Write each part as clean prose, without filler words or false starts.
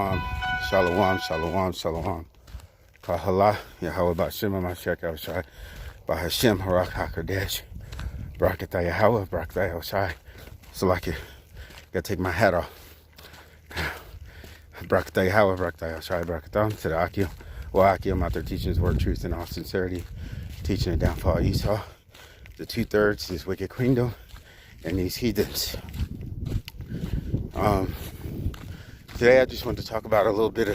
Shalom, shalom, shalom, shalom. Kahala, Yahweh Ba'Shem HaMashiach Yahushai, Ba'Hashem Harak HaKadosh, Barakatah Yahweh, Barakatah Yahushai. So like it, gotta take my hat off. Barakatah Yahweh, Barakatah Yahushai, Barakatah to the Akim. Well, Akim out there teaching his word, truth, and all sincerity, teaching the downfall of Esau, the 2/3, this wicked queendom, and these heathens. Today I just want to talk about a little bit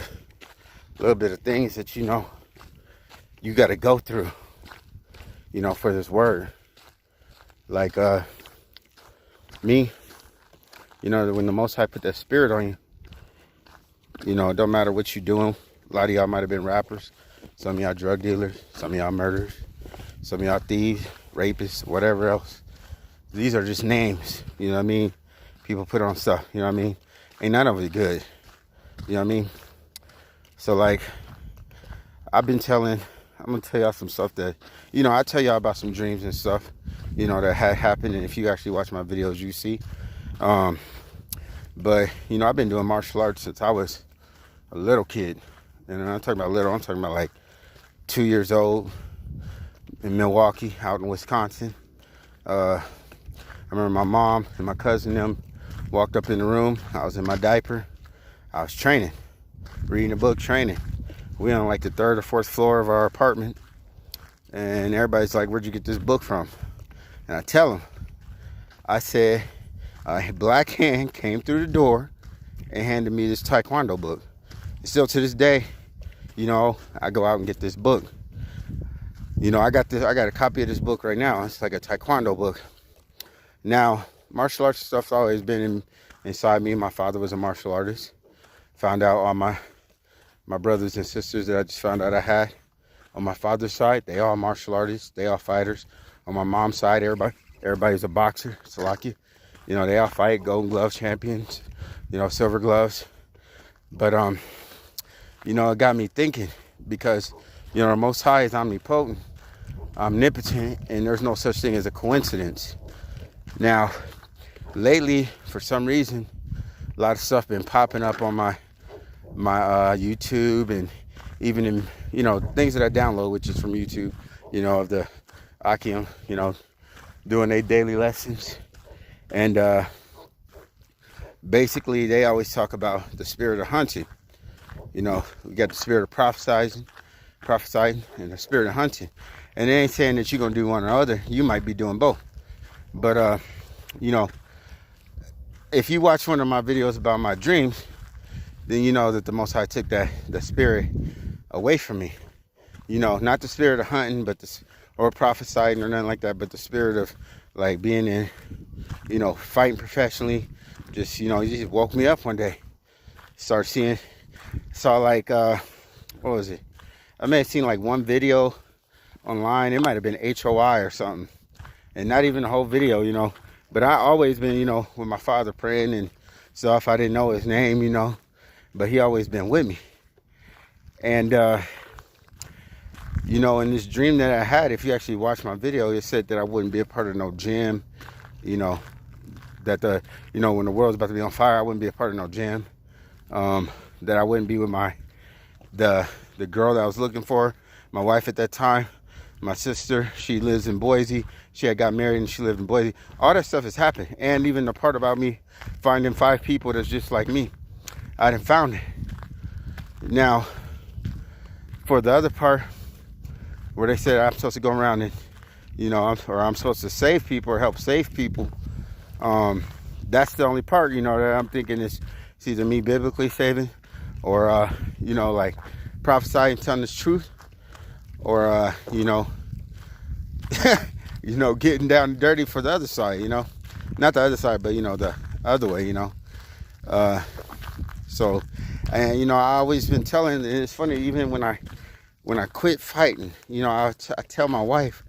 of things that you got to go through, for this word. Like me, when the Most High put that spirit on you, it don't matter what you're doing. A lot of y'all might have been rappers, some of y'all drug dealers, some of y'all murderers, some of y'all thieves, rapists, whatever else. These are just names, you know what I mean? People put on stuff, you know what I mean? Ain't none of it good, you know what I mean? So like, I'm gonna tell y'all some stuff that, I tell y'all about some dreams and stuff, that had happened. And if you actually watch my videos, you see. But, I've been doing martial arts since I was a little kid. And when I'm talking about little, I'm talking about like 2 years old in Milwaukee, out in Wisconsin. I remember my mom and my cousin them walked up in the room. I was in my diaper. I was training, reading a book, training. We on like the 3rd or 4th floor of our apartment. And everybody's like, where'd you get this book from? And I tell them, I said, a black hand came through the door and handed me this Taekwondo book. And still to this day, I go out and get this book. I got a copy of this book right now. It's like a Taekwondo book. Now, martial arts stuff's always been inside me. My father was a martial artist. Found out all my brothers and sisters that I just found out I had on my father's side, they all martial artists, they all fighters. On my mom's side, everybody's a boxer, Salaki. They all fight, golden glove champions, silver gloves. But it got me thinking, because the Most High is omnipotent, omnipotent, and there's no such thing as a coincidence. Now, lately, for some reason, a lot of stuff been popping up on my YouTube, and even in things that I download, which is from YouTube, of the Akim, doing their daily lessons. And basically they always talk about the spirit of hunting. We got the spirit of prophesying and the spirit of hunting. And it ain't saying that you're gonna do one or other. You might be doing both. But if you watch one of my videos about my dreams, then you know that the Most High took the spirit away from me. Not the spirit of hunting, or prophesying or nothing like that, but the spirit of like being in, fighting professionally. Just, he just woke me up one day. Saw like, what was it? I may have seen like one video online. It might have been HOI or something. And not even the whole video, But I always been, with my father praying and stuff. I didn't know his name, but he always been with me. And, in this dream that I had, if you actually watch my video, it said that I wouldn't be a part of no gym, that when the world's about to be on fire, I wouldn't be a part of no gym, that I wouldn't be with the girl that I was looking for, my wife at that time, my sister. She lives in Boise. She had got married and she lived in Boise. All that stuff has happened. And even the part about me finding 5 people that's just like me, I done found it. Now, for the other part, where they said I'm supposed to go around and, I'm supposed to save people or help save people, that's the only part, that I'm thinking is it's either me biblically saving or, like prophesying, telling the truth, or, getting down and dirty for the other side, not the other side, but, the other way, so, and, I always been telling, and it's funny, even when I quit fighting, I tell my wife,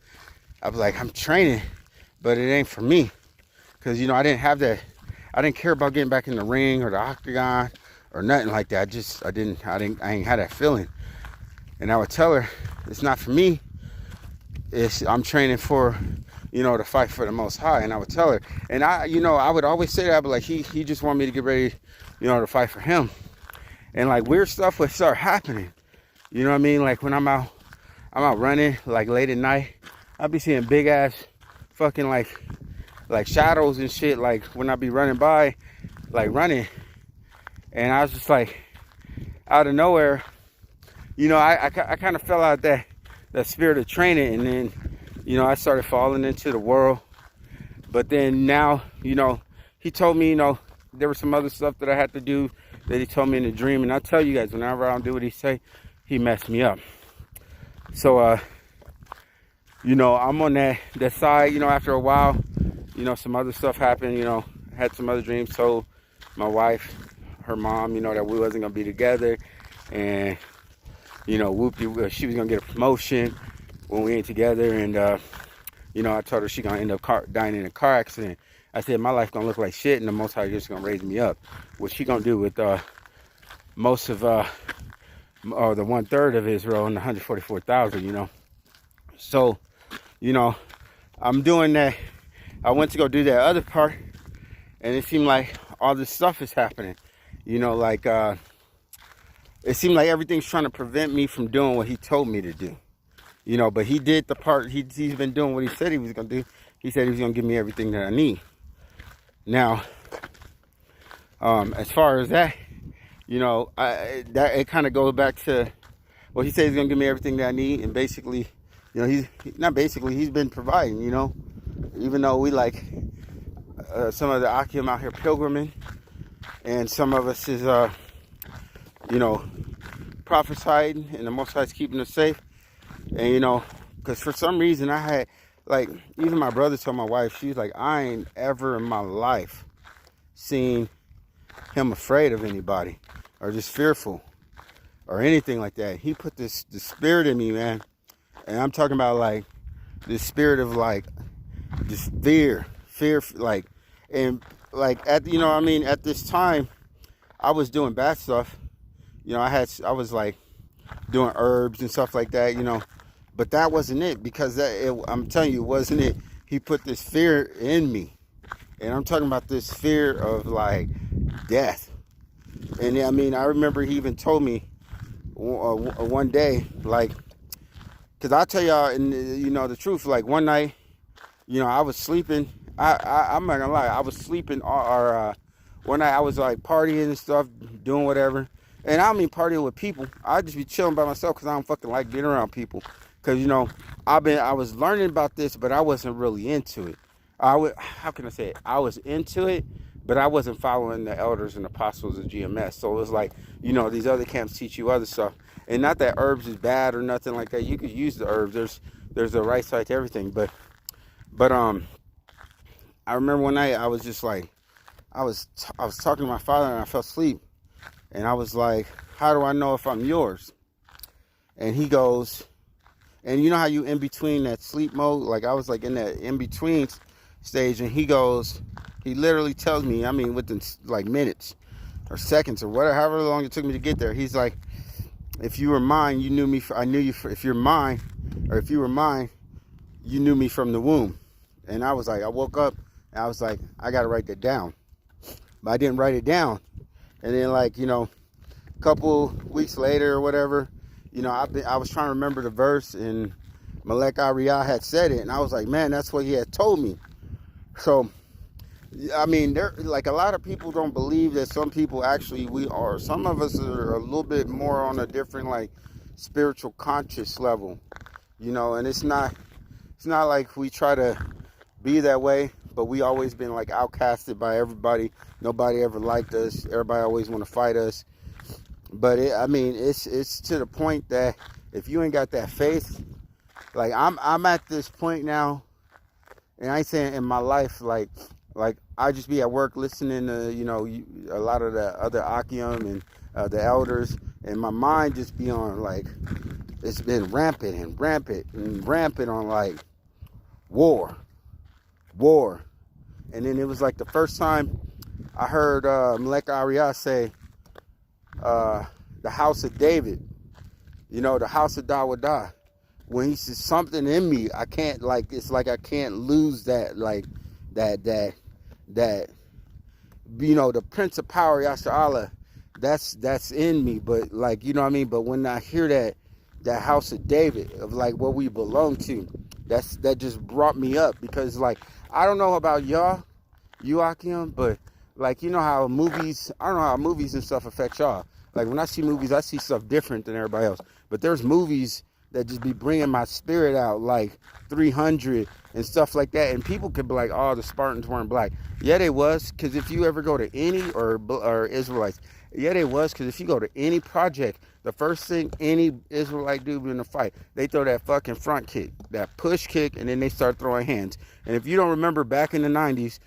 I was like, I'm training, but it ain't for me. Because, I didn't have that. I didn't care about getting back in the ring or the octagon or nothing like that. I ain't had that feeling. And I would tell her, it's not for me. I'm training for, to fight for the Most High. And I would tell her, and I would always say that, I'd be like, he just want me to get ready, to fight for him. And like weird stuff would start happening. You know what I mean? Like when I'm out running, like late at night, I'll be seeing big ass fucking like shadows and shit, like when I be running by, like running. And I was just like, out of nowhere, you know, I kind of fell out that spirit of training, and then, you know, I started falling into the world. But then now, you know, he told me, you know, there was some other stuff that I had to do that he told me in a dream. And I tell you guys, whenever I don't do what he say, he messed me up. So, you know, I'm on that side. You know, after a while, you know, some other stuff happened. You know, I had some other dreams. Told my wife, her mom, you know, that we wasn't gonna be together, and you know, whoopie, she was gonna get a promotion when we ain't together. And you know, I told her she gonna end up dying in a car accident. I said my life gonna look like shit, and the Most High just gonna raise me up. What she gonna do with most of the 1/3 of Israel and the 144,000, you know? So, you know, I'm doing that. I went to go do that other part, and it seemed like all this stuff is happening. You know, like it seemed like everything's trying to prevent me from doing what he told me to do. You know, but he did the part. He's been doing what he said he was gonna do. He said he was gonna give me everything that I need. Now, as far as that, you know, that it kind of goes back to, well, he said he's gonna give me everything that I need, and basically, you know, he's been providing. You know, even though we like some of the ahch out here pilgriming, and some of us is you know, prophesying, and the Most High is keeping us safe. And you know, because for some reason I had, like, even my brother told my wife, she was like, I ain't ever in my life seen him afraid of anybody or just fearful or anything like that. He put the spirit in me, man. And I'm talking about like this spirit of like this fear, like, and like at, you know what I mean, at this time I was doing bad stuff. You know, I was like doing herbs and stuff like that, you know, but that wasn't it, because I'm telling you, it wasn't it. He put this fear in me, and I'm talking about this fear of like death. And I mean, I remember he even told me one day, like, because I'll tell y'all, and you know, the truth, like one night, you know, I was sleeping. I'm not gonna lie, I was sleeping, or one night I was like partying and stuff, doing whatever. And I don't mean partying with people. I just be chilling by myself because I don't fucking like being around people. Because, you know, I was learning about this, but I wasn't really into it. How can I say it? I was into it, but I wasn't following the elders and apostles of GMS. So it was like, you know, these other camps teach you other stuff. And not that herbs is bad or nothing like that. You could use the herbs. There's a right side to everything. But I remember one night I was just like, I was talking to my father, and I fell asleep. And I was like, how do I know if I'm yours? And he goes, and you know how you in between that sleep mode? Like I was like in that in between stage, and he goes, he literally tells me, I mean, within like minutes or seconds or whatever, however long it took me to get there. He's like, if you were mine, you knew me. I knew you. If you're mine, or if you were mine, you knew me from the womb. And I was like, I woke up and I was like, I got to write that down. But I didn't write it down. And then, like, you know, a couple weeks later or whatever, you know, I was trying to remember the verse, and Malek Ariyah had said it, and I was like, man, that's what he had told me. So, I mean, like, a lot of people don't believe that some people actually, some of us are a little bit more on a different, like, spiritual conscious level, you know, and it's not like we try to be that way, but we always been like outcasted by everybody. Nobody ever liked us. Everybody always want to fight us. But I mean, it's to the point that if you ain't got that faith, like I'm at this point now, and I ain't saying in my life, like I just be at work listening to, you know, a lot of the other Akim and the elders, and my mind just be on like, it's been rampant on like war. And then it was like the first time I heard Malek Ariyah say, the house of David, you know, the house of Dawadah. When he says something in me, I can't, like, it's like I can't lose that, like, that, you know, the Prince of Power, Yasha Allah, that's in me. But like, you know what I mean? But when I hear that house of David, of like what we belong to, that just brought me up. Because like, I don't know about y'all, you, but like, you know how movies, I don't know how movies and stuff affect y'all. Like when I see movies, I see stuff different than everybody else. But there's movies that just be bringing my spirit out, like 300 and stuff like that. And people could be like, oh, the Spartans weren't black. Yeah, they was. Because if you ever go to any, or Israelites, yeah, they was. Because if you go to any project, the first thing any Israelite do in a fight, they throw that fucking front kick, that push kick, and then they start throwing hands. And if you don't remember back in the 90s,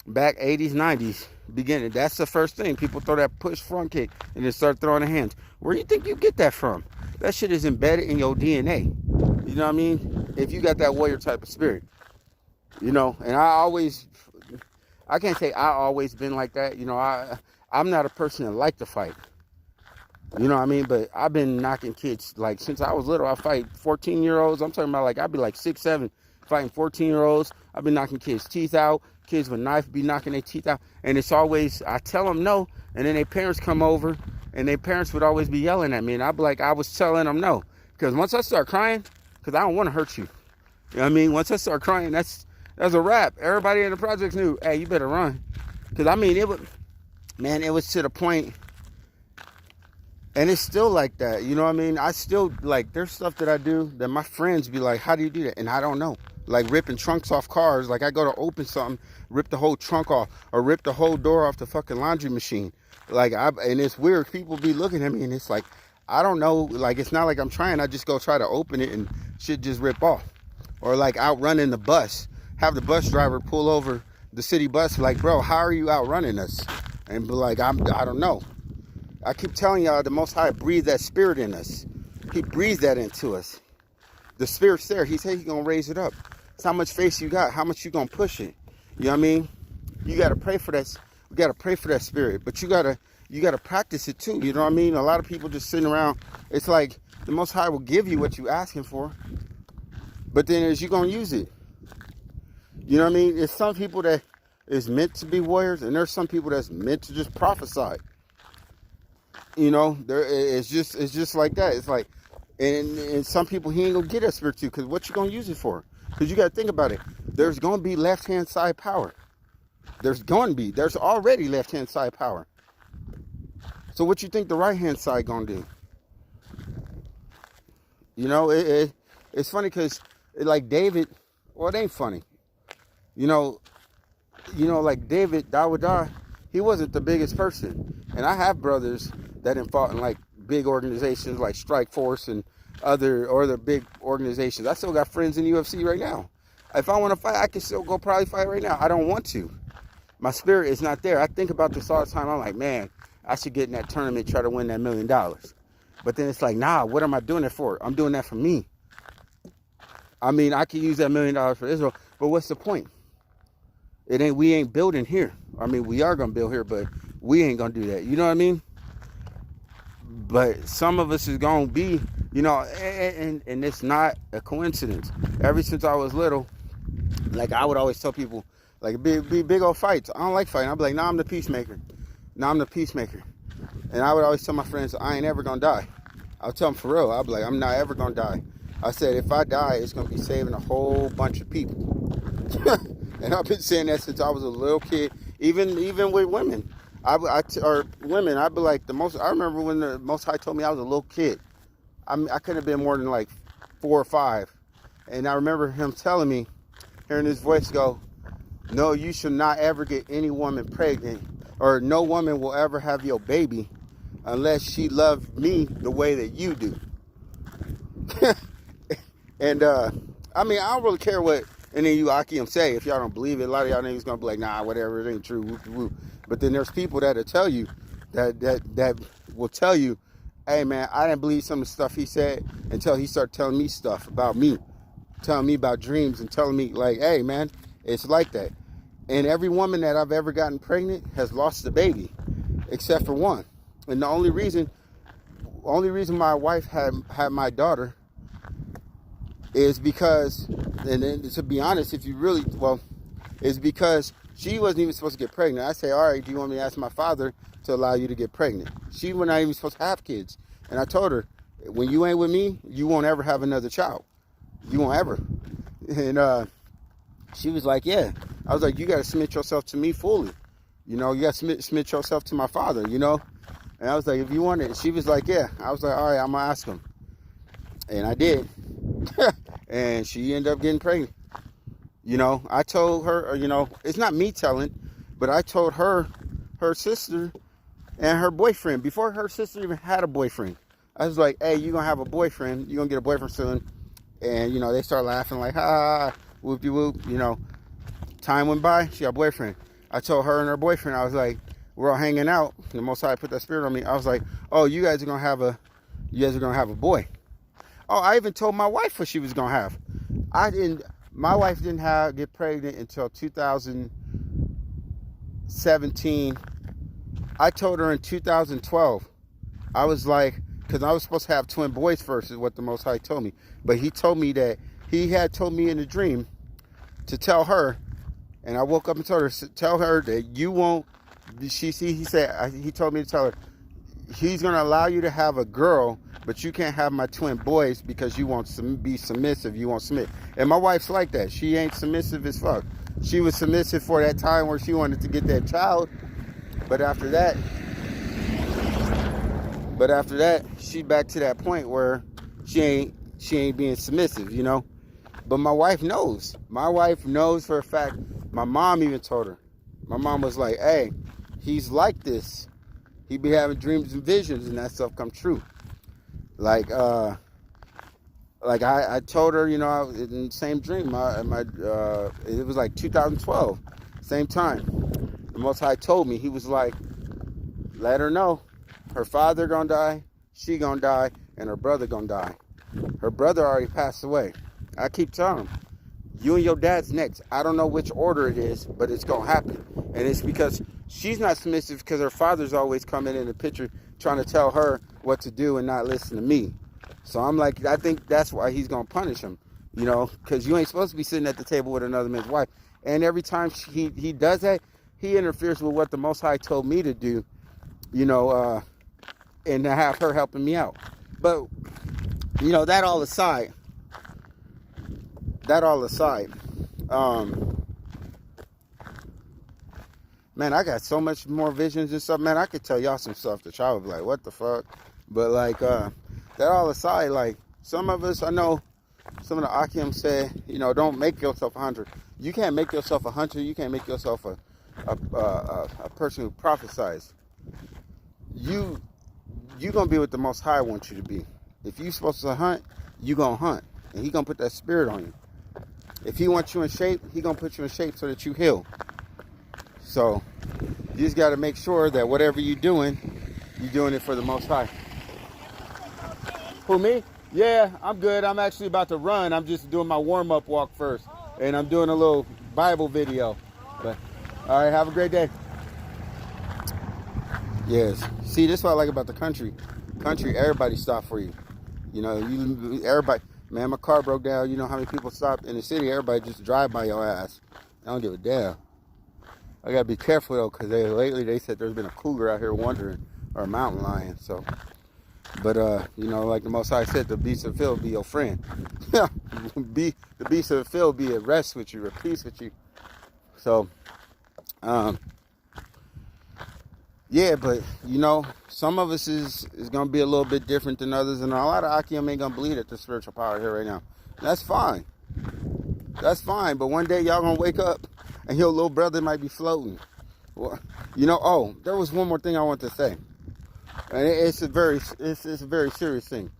back 80s, 90s, beginning, that's the first thing. People throw that push front kick and then start throwing the hands. Where do you think you get that from? That shit is embedded in your DNA. You know what I mean? If you got that warrior type of spirit. You know, and I can't say I always been like that. You know, I'm not a person that like to fight. You know what I mean? But I've been knocking kids, like, since I was little. I fight 14-year-olds. I'm talking about, like, I'd be like 6, 7, fighting 14-year-olds. I've been knocking kids' teeth out. Kids with knife be knocking their teeth out. And it's always, I tell them no, and then their parents come over, and their parents would always be yelling at me. And I'd be like, I was telling them no. Because once I start crying, because I don't want to hurt you. You know what I mean? Once I start crying, that's a wrap. Everybody in the projects knew, hey, you better run. Because, I mean, it was to the point. And it's still like that, you know what I mean? I still, like, there's stuff that I do that my friends be like, how do you do that? And I don't know. Like ripping trunks off cars. Like I go to open something, rip the whole trunk off, or rip the whole door off the fucking laundry machine. Like, and it's weird. People be looking at me and it's like, I don't know. Like, it's not like I'm trying. I just go try to open it and shit just rip off. Or like outrunning the bus. Have the bus driver pull over the city bus. Like, bro, how are you outrunning us? And be like, I don't know. I keep telling y'all, the Most High breathed that spirit in us. He breathed that into us. The spirit's there. He said he's going to raise it up. It's how much faith you got, how much you going to push it. You know what I mean? You got to pray for that. We got to pray for that spirit. But you got to practice it too. You know what I mean? A lot of people just sitting around. It's like the Most High will give you what you asking for. But then is you going to use it? You know what I mean? It's some people that is meant to be warriors, and there's some people that's meant to just prophesy. You know, it's just like that. It's like, and some people he ain't gonna get that spirit to, because what you gonna use it for? Because you gotta think about it. There's gonna be left-hand side power. There's already left-hand side power. So what you think the right-hand side gonna do? You know, it's funny because like David, well, it ain't funny. You know, like David, Dawud, he wasn't the biggest person. And I have brothers that have fought in like big organizations like Strike Force and other big organizations. I still got friends in UFC right now. If I want to fight, I can still go probably fight right now. I don't want to. My spirit is not there. I think about this all the time. I'm like, man, I should get in that tournament, try to win that $1 million. But then it's like, nah, what am I doing it for? I'm doing that for me. I mean, I could use that $1 million for Israel, but what's the point? We ain't building here. I mean, we are going to build here, but we ain't going to do that. You know what I mean? But some of us is going to be, you know, and it's not a coincidence. Ever since I was little, like I would always tell people, like big old fights. I don't like fighting. I'd be like, nah, I'm the peacemaker. Nah, I'm the peacemaker. And I would always tell my friends, I ain't ever going to die. I'll tell them for real. I'll be like, I'm not ever going to die. I said, if I die, it's going to be saving a whole bunch of people. And I've been saying that since I was a little kid, even with women. Or women, I'd be like, I remember when the Most High told me I was a little kid. I couldn't have been more than like 4 or 5. And I remember him telling me, hearing his voice go, no, you should not ever get any woman pregnant, or no woman will ever have your baby unless she loves me the way that you do. And, I mean, I don't really care what any of you Akim say. If y'all don't believe it, a lot of y'all niggas gonna be like, nah, whatever, it ain't true, whoop, whoop. But then there's people that'll tell you, that will tell you, hey man, I didn't believe some of the stuff he said until he started telling me stuff about me, telling me about dreams, and telling me like, hey man, it's like that. And every woman that I've ever gotten pregnant has lost the baby, except for one. And the only reason my wife had my daughter is because, and then to be honest, is because She wasn't even supposed to get pregnant. I say, all right, do you want me to ask my father to allow you to get pregnant? She was not even supposed to have kids. And I told her, when you ain't with me, you won't ever have another child. You won't ever. And she was like, yeah. I was like, you got to submit yourself to me fully. You know, you got to submit yourself to my father, you know. And I was like, if you want it. She was like, yeah. I was like, all right, I'm going to ask him. And I did. And she ended up getting pregnant. You know, I told her, you know, it's not me telling, but I told her sister and her boyfriend, before her sister even had a boyfriend. I was like, hey, you're going to have a boyfriend. You're going to get a boyfriend soon. And, you know, they start laughing like, ha, whoop-de-whoop. You know, time went by. She got a boyfriend. I told her and her boyfriend, I was like, we're all hanging out. The Most High put that spirit on me. I was like, oh, you guys are going to have a boy. Oh, I even told my wife what she was going to have. My wife didn't get pregnant until 2017. I told her in 2012. I was like, because I was supposed to have twin boys first, is what the Most High told me. But he told me that he had told me in a dream to tell her, and I woke up and told her, tell her that you won't. He told me to tell her, he's going to allow you to have a girl, but you can't have my twin boys because you won't be submissive. You won't submit. And my wife's like that. She ain't submissive as fuck. She was submissive for that time where she wanted to get that child. But after that, she back to that point where she ain't being submissive, you know. But my wife knows. My wife knows for a fact. My mom even told her. My mom was like, hey, he's like this. He be having dreams and visions and that stuff come true. Like I told her, you know, in the same dream, it was like 2012, same time. The Most High told me, he was like, let her know her father gonna die, she gonna die, and her brother gonna die. Her brother already passed away. I keep telling him, you and your dad's next. I don't know which order it is, but it's gonna happen. And it's because she's not submissive because her father's always coming in the picture trying to tell her what to do and not listen to me. So I'm like, I think that's why he's going to punish him, you know, because you ain't supposed to be sitting at the table with another man's wife. And every time he does that, he interferes with what the Most High told me to do, you know, and to have her helping me out. But, you know, that all aside, man, I got so much more visions and stuff. Man, I could tell y'all some stuff that y'all would be like, what the fuck? But, like, that all aside, like, some of us, I know some of the Akim said, you know, don't make yourself a hunter. You can't make yourself a hunter. You can't make yourself a person who prophesies. You going to be what the Most High wants you to be. If you supposed to hunt, you going to hunt. And he going to put that spirit on you. If he wants you in shape, he going to put you in shape so that you heal. So, you just got to make sure that whatever you're doing it for the Most High. Who, me? Yeah, I'm good. I'm actually about to run. I'm just doing my warm-up walk first. And I'm doing a little Bible video. But, all right, have a great day. Yes. See, this is what I like about the country. Country, everybody stop for you. You know, everybody. Man, my car broke down. You know how many people stop in the city? Everybody just drive by your ass. I don't give a damn. I gotta be careful though, because lately they said there's been a cougar out here wandering, or a mountain lion. So, but you know, like the Most High said, the beast of the field be your friend. The beast of the field be at rest with you, at peace with you. So, yeah, but you know, some of us is gonna be a little bit different than others, and a lot of Akim ain't gonna believe at the spiritual power here right now. That's fine. That's fine. But one day y'all gonna wake up and your little brother might be floating. Well, you know. Oh, there was one more thing I want to say, and it's a very serious thing.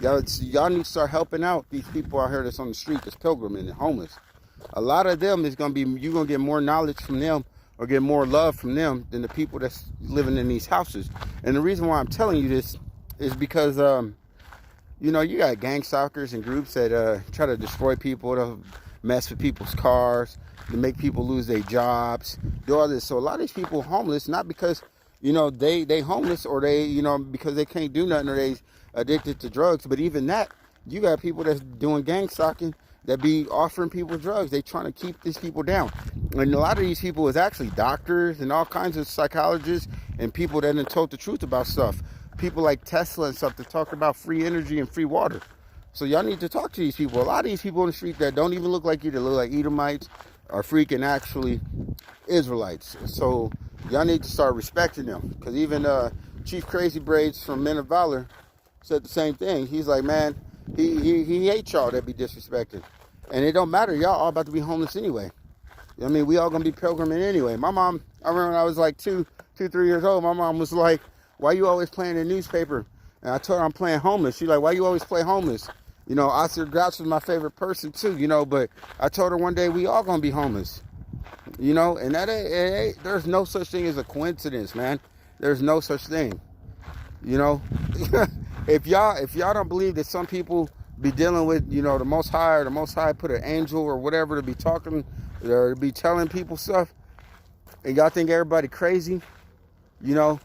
Y'all need to start helping out these people out here that's on the street, that's pilgriming and homeless. A lot of them is gonna be, you're gonna get more knowledge from them or get more love from them than the people that's living in these houses. And the reason why I'm telling you this is because you know, you got gang stalkers and groups that try to destroy people, to mess with people's cars, to make people lose their jobs, do all this. So a lot of these people homeless, not because, you know, they homeless, or they, you know, because they can't do nothing, or they addicted to drugs. But even that, you got people that's doing gang stalking that be offering people drugs. They trying to keep these people down. And a lot of these people is actually doctors and all kinds of psychologists and people that have told the truth about stuff. People like Tesla and stuff that talk about free energy and free water. So y'all need to talk to these people. A lot of these people on the street that don't even look like you, that look like Edomites, are freaking actually Israelites. So y'all need to start respecting them. Because even Chief Crazy Braids from Men of Valor said the same thing. He's like, man, he hates y'all that be disrespected. And it don't matter. Y'all all about to be homeless anyway. I mean, we all going to be pilgriming anyway. My mom, I remember when I was like 3 years old, my mom was like, why you always playing the newspaper? And I told her I'm playing homeless. She's like, why you always play homeless? You know, Oscar Grouch was my favorite person too, you know, but I told her one day we all going to be homeless. You know, and that ain't, there's no such thing as a coincidence, man. There's no such thing. You know, if y'all don't believe that some people be dealing with, you know, the Most High, or the Most High put an angel or whatever to be talking or to be telling people stuff, and y'all think everybody crazy, you know,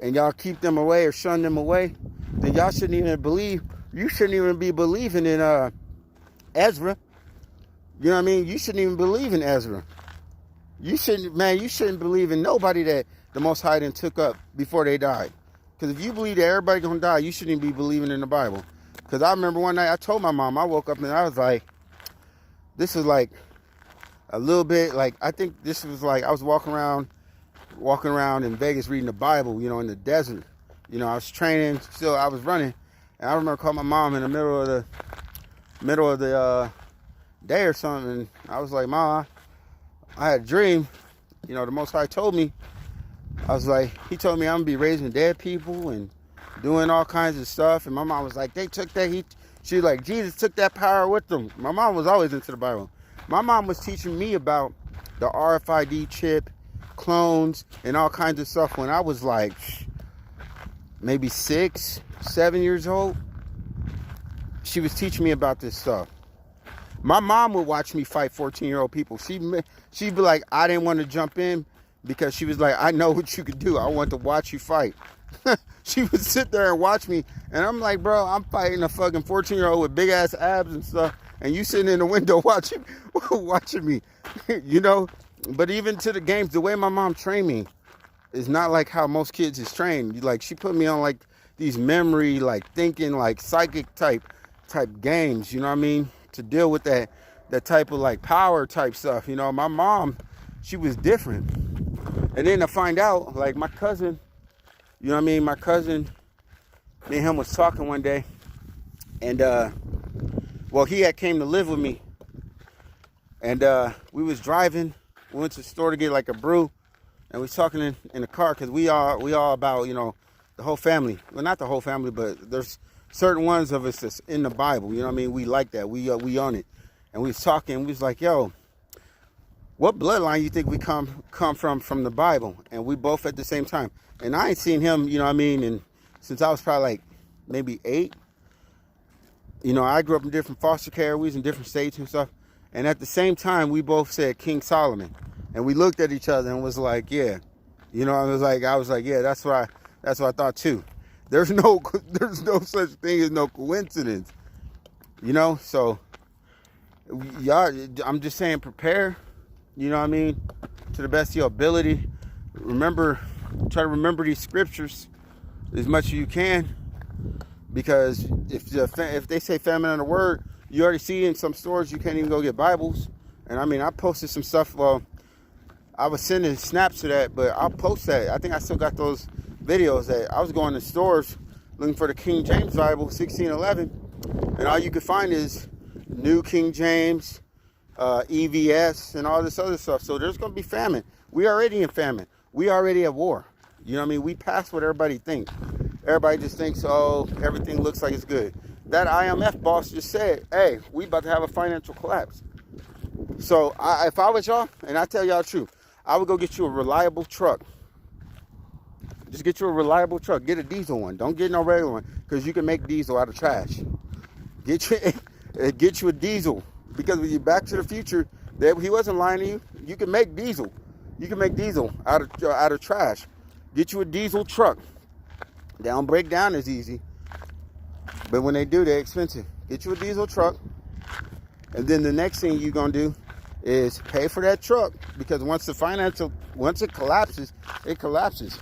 and y'all keep them away or shun them away, then y'all shouldn't even believe. You shouldn't even be believing in Ezra. You know what I mean? You shouldn't even believe in Ezra. You shouldn't believe in nobody that the Most High done took up before they died. Because if you believe that everybody gonna die, you shouldn't even be believing in the Bible. Because I remember one night I told my mom, I woke up and I was like, this is like a little bit like, I think this was like, I was walking around in Vegas reading the Bible, you know, in the desert. You know, I was training, still I was running. And I remember calling my mom in the middle of the day or something. And I was like, Mom, I had a dream. You know, the Most High told me, I was like, he told me I'm going to be raising dead people and doing all kinds of stuff. And my mom was like, they took that. She was like, Jesus took that power with them. My mom was always into the Bible. My mom was teaching me about the RFID chip, clones, and all kinds of stuff when I was like maybe 6, 7 years old. She was teaching me about this stuff. My mom would watch me fight 14-year-old people. She'd be like, I didn't want to jump in because she was like, I know what you could do. I want to watch you fight. She would sit there and watch me. And I'm like, bro, I'm fighting a fucking 14-year-old with big ass abs and stuff. And you sitting in the window watching me, you know? But even to the games, the way my mom trained me is not like how most kids is trained. Like, she put me on like these memory, like thinking, like psychic type games, you know what I mean? To deal with that type of like power type stuff. You know, my mom, she was different. And then to find out, like my cousin, you know what I mean? My cousin, me and him was talking one day. And, well, he had came to live with me. And we was driving. We went to the store to get like a brew. And we was talking in the car because we all about, you know, the whole family. Well, not the whole family, but there's certain ones of us that's in the Bible. You know what I mean? We like that. We on it. And we was talking. We was like, yo, what bloodline you think we come from the Bible? And we both at the same time. And I ain't seen him, you know what I mean, and since I was probably like maybe 8. You know, I grew up in different foster care. We was in different states and stuff. And at the same time, we both said King Solomon. And we looked at each other and was like, yeah. You know, I was like, yeah, that's what I thought too. There's no such thing as no coincidence. You know, so y'all, I'm just saying, prepare, you know what I mean, to the best of your ability. Try to remember these scriptures as much as you can, because if they say famine on the word, you already see in some stores you can't even go get Bibles. And I mean, I posted some stuff. Well, I was sending snaps to that, but I'll post that. I think I still got those videos that I was going to stores looking for the King James Bible 1611, and all you could find is New King James, EVS, and all this other stuff. So there's going to be famine. We already in famine. We already at war. You know what I mean? We passed what everybody thinks. Everybody just thinks, oh, everything looks like it's good. That IMF boss just said, hey, we about to have a financial collapse. So if I was y'all, and I tell y'all the truth, I would go get you a reliable truck. Just get you a reliable truck. Get a diesel one. Don't get no regular one, because you can make diesel out of trash. Get you a diesel, because when you Back to the Future, he wasn't lying to you. You can make diesel. You can make diesel out of trash. Get you a diesel truck. They don't break down as easy, but when they do, they're expensive. Get you a diesel truck, And then the next thing you're going to do is pay for that truck, because once it collapses, it collapses.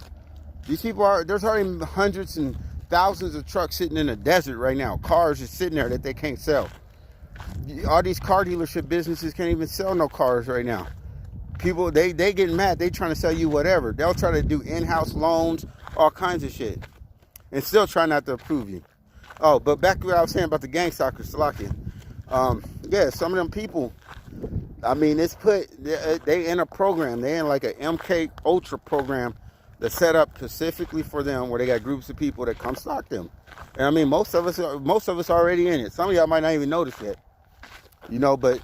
These people there's already hundreds and thousands of trucks sitting in the desert right now. Cars are sitting there that they can't sell. All these car dealership businesses can't even sell no cars right now. People, they getting mad. They trying to sell you whatever. They'll try to do in-house loans, all kinds of shit, and still try not to approve you. Oh, but back to what I was saying about the gang stalkers, Salakia. Yeah, some of them people, I mean, they in a program. They in like a MK Ultra program that's set up specifically for them, where they got groups of people that come stalk them. And I mean, most of us already in it. Some of y'all might not even notice yet, but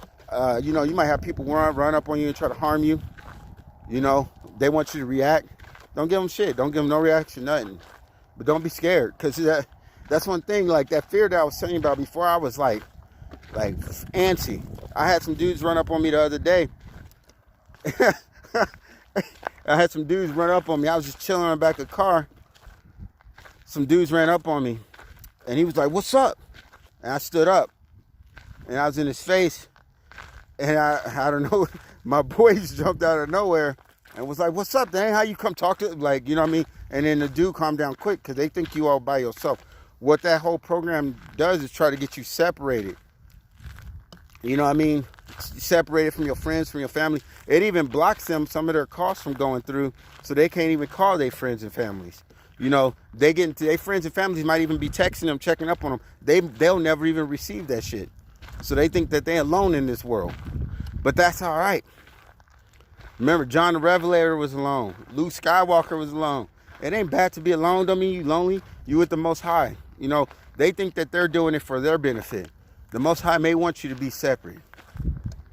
you might have people run up on you and try to harm you. They want you to react. Don't give them shit. Don't give them no reaction, nothing. But don't be scared, because that's one thing. Like that fear that I was telling you about before, I was like antsy. I had some dudes run up on me the other day. I had some dudes run up on me. I was just chilling on the back of the car. Some dudes ran up on me, and he was like, "What's up?" And I stood up, and I was in his face, and I don't know, my boys jumped out of nowhere and was like, "What's up, dang? How you come talk to?" Like, you know what I mean? And then the dude calmed down quick, because they think you all by yourself. What that whole program does is try to get you separated. You know what I mean? Separated from your friends, from your family. It even blocks them some of their costs from going through, so they can't even call their friends and families. They get into their friends and families might even be texting them, checking up on them. They'll never even receive that shit. So they think that they're alone in this world. But that's all right. Remember, John the Revelator was alone. Luke Skywalker was alone. It ain't bad to be alone. Don't mean you lonely. You with the Most High. They think that they're doing it for their benefit. The Most High may want you to be separate.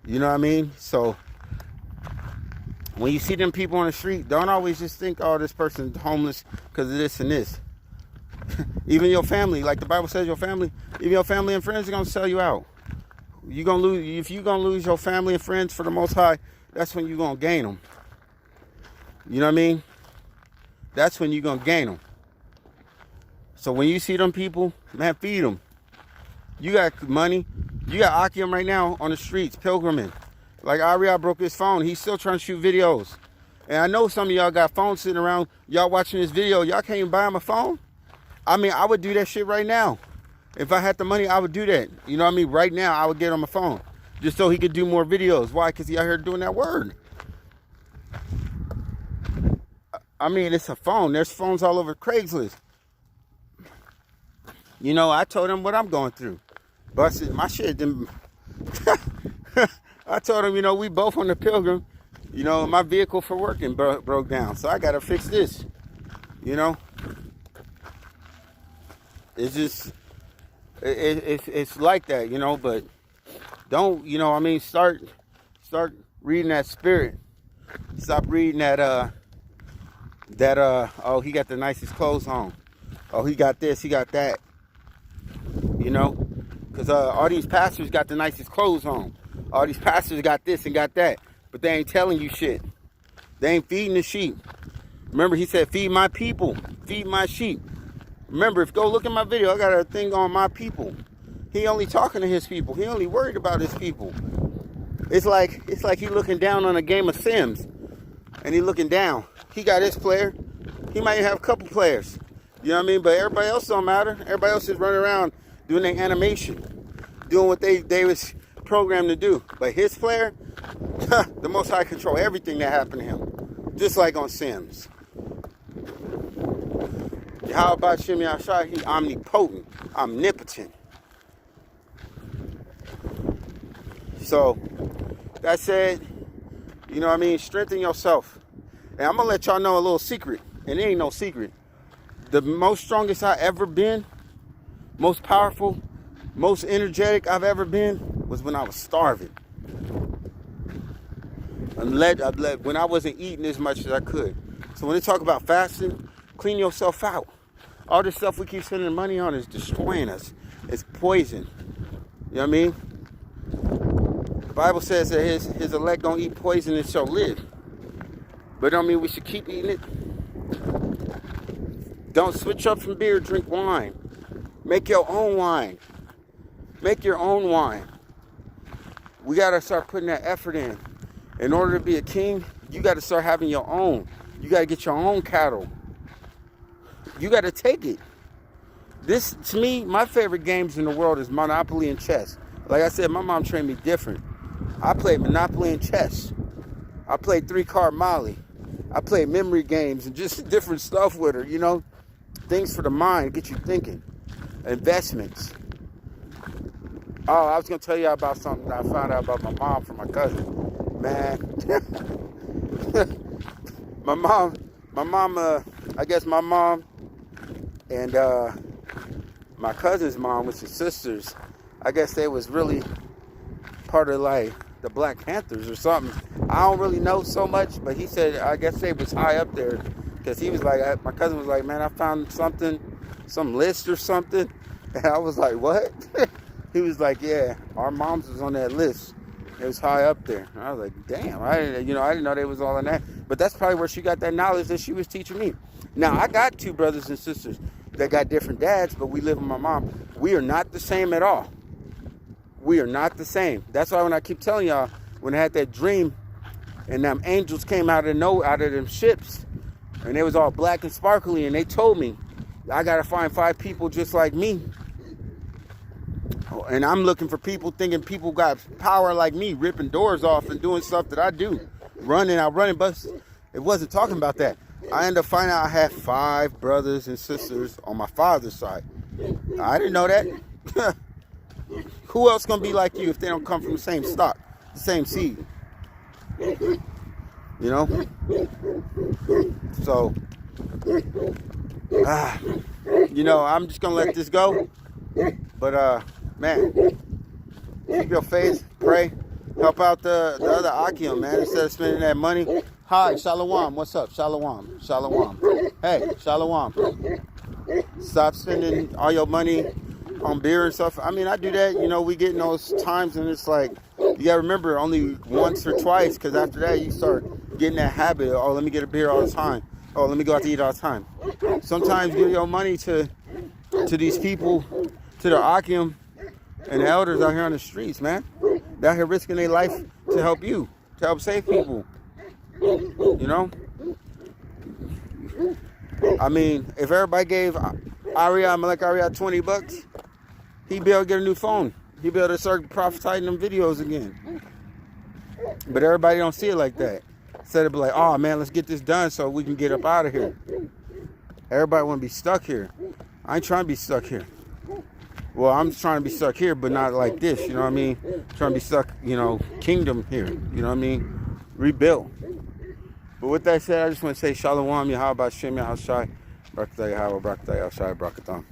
You know what I mean? So when you see them people on the street, don't always just think, "Oh, this person's homeless because of this and this." Even your family, like the Bible says, even your family and friends are gonna sell you out. You're gonna lose. If you're gonna lose your family and friends for the Most High, that's when you're gonna gain them. You know what I mean? That's when you're gonna gain them. So when you see them people, man, feed them. You got money. You got Akim right now on the streets, pilgriming. Like Ariel broke his phone. He's still trying to shoot videos. And I know some of y'all got phones sitting around. Y'all watching this video. Y'all can't even buy him a phone. I mean, I would do that shit right now. If I had the money, I would do that. You know what I mean? Right now, I would get him a phone. Just so he could do more videos. Why? Because he out here doing that word. I mean, it's a phone. There's phones all over Craigslist. I told him what I'm going through. Busted my shit. I told him, we both on the pilgrim. My vehicle for working broke down. So I got to fix this. It's just, it's like that, but don't, start reading that spirit. Stop reading that, oh, he got the nicest clothes on. Oh, he got this, he got that. Because all these pastors got the nicest clothes on. All these pastors got this and got that. But they ain't telling you shit. They ain't feeding the sheep. Remember, he said, feed my people. Feed my sheep. Remember, if go look at my video, I got a thing on my people. He only talking to his people. He only worried about his people. It's like he looking down on a game of Sims. And he looking down. He got his player. He might have a couple players. You know what I mean? But everybody else don't matter. Everybody else is running around doing their animation. Doing what they was programmed to do. But his player, the Most High control everything that happened to him. Just like on Sims. How about Shimmy Ashai? He omnipotent, omnipotent. So, that said, strengthen yourself. And I'm going to let y'all know a little secret. And it ain't no secret. The most strongest I ever been, most powerful, most energetic I've ever been was when I was starving. When I wasn't eating as much as I could. So when they talk about fasting, clean yourself out. All this stuff we keep spending money on is destroying us. It's poison. You know what I mean? The Bible says that his elect don't eat poison and shall live. But don't mean we should keep eating it. Don't switch up from beer, drink wine. Make your own wine. Make your own wine. We got to start putting that effort in. In order to be a king, you got to start having your own. You got to get your own cattle. You got to take it. This, to me, my favorite games in the world is Monopoly and chess. Like I said, my mom trained me different. I played Monopoly and chess. I played 3-card Molly. I played memory games and just different stuff with her, you know. Things for the mind, get you thinking. Investments. Oh, I was going to tell you about something that I found out about my mom from my cousin. Man. I guess my mom and my cousin's mom, which is sisters, I guess they was really part of like the Black Panthers or something. I don't really know so much, but he said I guess they was high up there because he was like, my cousin was like, man, I found something, some list or something, and I was like, what? He was like, yeah, our moms was on that list. It was high up there. And I was like, damn, I didn't know they was all in that. But that's probably where she got that knowledge that she was teaching me. Now, I got 2 brothers and sisters that got different dads, but we live with my mom. We are not the same at all. We are not the same. That's why when I keep telling y'all, when I had that dream and them angels came out of them ships and they was all black and sparkly and they told me, I got to find 5 people just like me. And I'm looking for people thinking people got power like me, ripping doors off and doing stuff that I do. Running, but it wasn't talking about that. I ended up finding out I had 5 brothers and sisters on my father's side. I didn't know that. Who else gonna be like you if they don't come from the same stock, the same seed? You know? So, I'm just gonna let this go. But man, keep your faith, pray, help out the other ahch, man, instead of spending that money. Hi, Shalom, what's up? Shalom. Hey, Shalom. Stop spending all your money on beer and stuff. I mean, I do that, we get in those times and it's like, you gotta remember only once or twice, because after that you start getting that habit of, oh, let me get a beer all the time. Oh, let me go out to eat all the time. Sometimes give your money to these people, to the ahch and the elders out here on the streets, man. They're out here risking their life to help you, to help save people. I mean, if everybody gave Malek Ariya $20, he'd be able to get a new phone. He'd be able to start prophesying them videos again. But everybody don't see it like that. Instead of be like, oh man, let's get this done so we can get up out of here. Everybody want to be stuck here. I ain't trying to be stuck here. Well, I'm trying to be stuck here, but not like this, you know what I mean? Trying to be stuck, kingdom here, you know what I mean? Rebuild. But with that said, I just want to say Shalom, Yahweh, Shem, Yahweh, Shai, Barakatah, Yahweh, Barakatah, Yahweh, Shai, Barakatam.